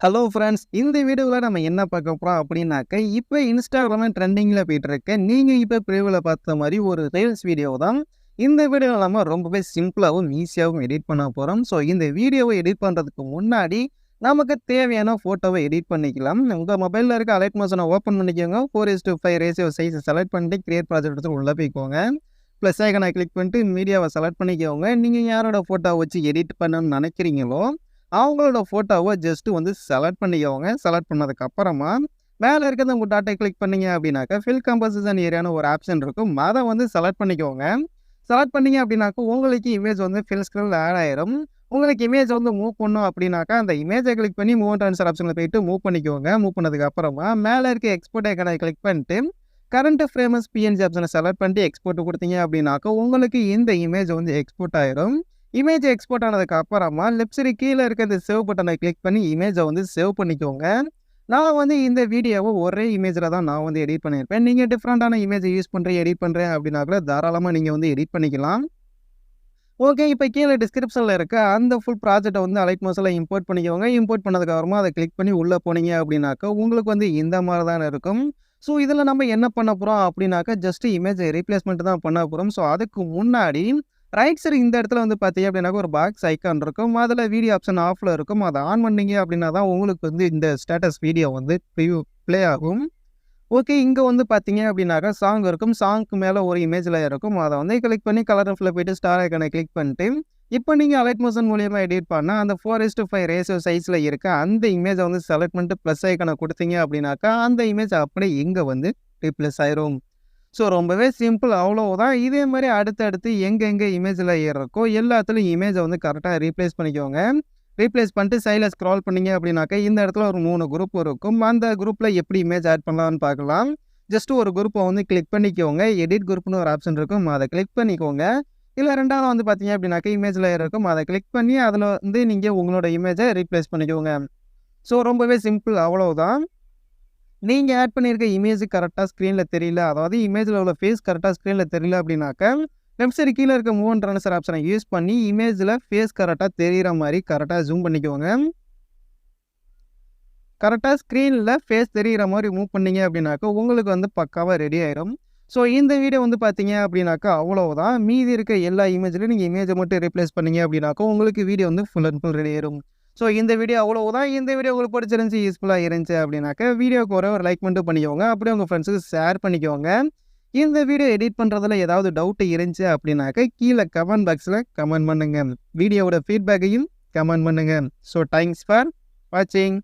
Hello friends, இந்த வீடியோவில் நம்ம என்ன பார்க்க போகிறோம் அப்படின்னாக்க, இப்போ இன்ஸ்டாகிராமில் ட்ரெண்டிங்கில் போயிட்டு இருக்க நீங்கள் இப்போ ப்ரிவியூவில் பார்த்த மாதிரி ஒரு ரீல்ஸ் வீடியோ தான். இந்த வீடியோவில் நம்ம ரொம்பவே சிம்பிளாகவும் ஈஸியாகவும் எடிட் பண்ண போகிறோம். ஸோ இந்த வீடியோவை எடிட் பண்ணுறதுக்கு முன்னாடி நமக்கு தேவையான ஃபோட்டோவை எடிட் பண்ணிக்கலாம். உங்கள் மொபைலில் இருக்க அலைட் மோஷனை ஓப்பன் பண்ணிக்கோங்க. 4:5 ரேஷியோ சைஸை செலக்ட் பண்ணிட்டு கிரியேட் ப்ராஜெக்ட் எடுத்து உள்ளே போய்க்கோங்க. ப்ளஸ் ஐக்கனை கிளிக் பண்ணிட்டு மீடியாவை செலக்ட் பண்ணிக்கோங்க. நீங்கள் யாரோட ஃபோட்டோ வச்சு எடிட் பண்ணணும்னு நினைக்கிறீங்களோ அவங்களோட ஃபோட்டோவை ஜஸ்ட்டு செலக்ட் பண்ணிக்கோங்க. செலக்ட் பண்ணதுக்கப்புறமா மேலே இருக்கிறத உங்கள் டாட்டா கிளிக் பண்ணீங்க அப்படின்னாக்கா ஃபில் கம்போசிஷன் ஏரியான்னு ஒரு ஆப்ஷன் இருக்கும். அதை செலக்ட் பண்ணிக்கோங்க. செலக்ட் பண்ணீங்க அப்படின்னாக்கா உங்களுக்கு இமேஜ் ஃபில் ஸ்க்ரீனில் ஆட் ஆயிரும். உங்களுக்கு இமேஜ் மூவ் பண்ணணும் அப்படின்னாக்கா அந்த இமேஜை கிளிக் பண்ணி மூவ் அண்ட் ட்ரான்ஸ்ஃபர் ஆப்ஷனில் போயிட்டு மூவ் பண்ணிக்கோங்க. மூவ் பண்ணதுக்கப்புறமா மேலே இருக்க எக்ஸ்போர்ட் ஐக்கனை கிளிக் பண்ணிட்டு கரண்ட் ஃப்ரேமஸ் பிஎன்ஜி ஆப்ஷனை செலக்ட் பண்ணிட்டு எக்ஸ்போர்ட் கொடுத்தீங்க அப்படின்னாக்கா உங்களுக்கு இந்த இமேஜ் எக்ஸ்போர்ட் ஆயிரும். இமேஜ் எக்ஸ்போர்ட் ஆனதுக்கு அப்புறமா லெஃப்ட் சைடு கீழே இருக்க இந்த சேவ் பட்டனை கிளிக் பண்ணி இமேஜை சேவ் பண்ணிக்கோங்க. நான் இந்த வீடியோவை ஒரே இமேஜில் தான் நான் எடிட் பண்ணியிருப்பேன். நீங்கள் டிஃப்ரெண்ட்டான இமேஜை யூஸ் பண்ணுறேன் எடிட் பண்ணுறேன் அப்படின்னா கூட தாராளமாக நீங்கள் எடிட் பண்ணிக்கலாம். ஓகே, இப்போ கீழே டிஸ்கிரிப்ஷனில் இருக்க அந்த ஃபுல் ப்ராஜெக்டை அலைட் மோஷனில் இம்போர்ட் பண்ணிக்கோங்க. இம்போர்ட் பண்ணதுக்கப்புறமா அதை கிளிக் பண்ணி உள்ளே போனீங்க அப்படின்னாக்கா உங்களுக்கு இந்த மாதிரி தான் இருக்கும். ஸோ இதில் நம்ம என்ன பண்ண போகிறோம் அப்படின்னாக்கா ஜஸ்ட்டு இமேஜை ரீப்ளேஸ்மெண்ட் தான் பண்ண போகிறோம். ஸோ அதுக்கு முன்னாடி ரைட் சைடு இந்த இடத்துல பார்த்தீங்க அப்படின்னாக்கா ஒரு பாக்ஸ் ஐக்கான் இருக்கும். அதில் வீடியோ ஆப்ஷன் ஆஃபில் இருக்கும். அதை ஆன் பண்ணீங்க அப்படின்னா தான் உங்களுக்கு இந்த ஸ்டேட்டஸ் வீடியோ ப்ளே ஆகும். ஓகே, இங்கே பார்த்தீங்க அப்படின்னாக்கா சாங் இருக்கும். சாங்க்கு மேலே ஒரு இமேஜில் இருக்கும். அதை கிளிக் பண்ணி கலர் ஆஃபில் போய்ட்டு ஸ்டார் ஐக்கனை கிளிக் பண்ணிட்டு இப்போ நீங்கள் அலைட் மோஷன் மூலியமாக எடிட் பண்ணால் அந்த 4:5 ரேஷியோ சைஸில் இருக்க அந்த இமேஜை செலக்ட் பண்ணிட்டு ப்ளஸ் ஐக்கனை கொடுத்தீங்க அப்படின்னாக்கா அந்த இமேஜ் அப்படியே இங்கே ரீப்ளேஸ் ஆயிரும். ஸோ ரொம்பவே சிம்பிள், அவ்வளோதான். இதே மாதிரி அடுத்தடுத்து எங்கெங்கே இமேஜில் இருக்கோ எல்லாத்துலையும் இமேஜை கரெக்டாக ரீப்ளேஸ் பண்ணிக்கோங்க. ரீப்ளேஸ் பண்ணிட்டு சைடில் ஸ்க்ரால் பண்ணிங்க அப்படின்னாக்கா இந்த இடத்துல ஒரு 3 குரூப் இருக்கும். அந்த குரூப்பில் எப்படி இமேஜ் ஆட் பண்ணலான்னு பார்க்கலாம். ஜஸ்ட்டு ஒரு குரூப்பை கிளிக் பண்ணிக்கோங்க. எடிட் குரூப்னு ஒரு ஆப்ஷன் இருக்கும். அதை கிளிக் பண்ணிக்கோங்க. இல்லை ரெண்டாவது பார்த்தீங்க அப்படின்னாக்கா இமேஜில் இருக்கும். அதை கிளிக் பண்ணி அதில் நீங்கள் உங்களோட இமேஜை ரீப்ளேஸ் பண்ணிக்கோங்க. ஸோ ரொம்பவே சிம்பிள், அவ்வளோதான். நீங்கள் ஆட் பண்ணியிருக்க இமேஜ் கரெக்டாக ஸ்க்ரீனில் தெரியல, அதாவது இமேஜில் உள்ள ஃபேஸ் கரெக்டாக ஸ்க்ரீனில் தெரியல அப்படின்னாக்கா லெஃப்ட் சைடு கீழே இருக்க மூவ் அண்ட் ட்ரான்ஸ்ஃபர் ஆப்ஷனை யூஸ் பண்ணி இமேஜில் ஃபேஸ் கரெக்டாக தெரிகிற மாதிரி கரெக்டாக ஜூம் பண்ணிக்கோங்க. கரெக்டாக ஸ்க்ரீனில் ஃபேஸ் தெரிகிற மாதிரி மூவ் பண்ணிங்க அப்படின்னாக்கா உங்களுக்கு பக்காவாக ரெடி ஆயிடும். ஸோ இந்த வீடியோ பார்த்தீங்க அப்படின்னாக்கா அவ்வளோதான். மீதி இருக்க எல்லா இமேஜ்லையும் நீங்கள் இமேஜை மட்டும் ரீப்ளேஸ் பண்ணீங்க அப்படின்னாக்கா உங்களுக்கு video full and full ready ஆயிடும். ஸோ இந்த வீடியோ அவ்வளோதான். இந்த வீடியோ உங்களுக்கு பிடிச்சிருந்துச்சி, யூஸ்ஃபுல்லாக இருந்துச்சு அப்படின்னாக்கா வீடியோக்கு ஒரு லைக் மட்டும் பண்ணிக்கோங்க. அப்படியே உங்கள் ஃப்ரெண்ட்ஸுக்கு ஷேர் பண்ணிக்கோங்க. இந்த வீடியோ எடிட் பண்ணுறதுல ஏதாவது டவுட் இருந்துச்சு அப்படின்னாக்கா கீழே கமெண்ட் பாக்ஸில் கமெண்ட் பண்ணுங்கள். வீடியோவோட ஃபீட்பேக்கையும் கமெண்ட் பண்ணுங்கள். ஸோ தேங்க்ஸ் ஃபார் வாட்சிங்.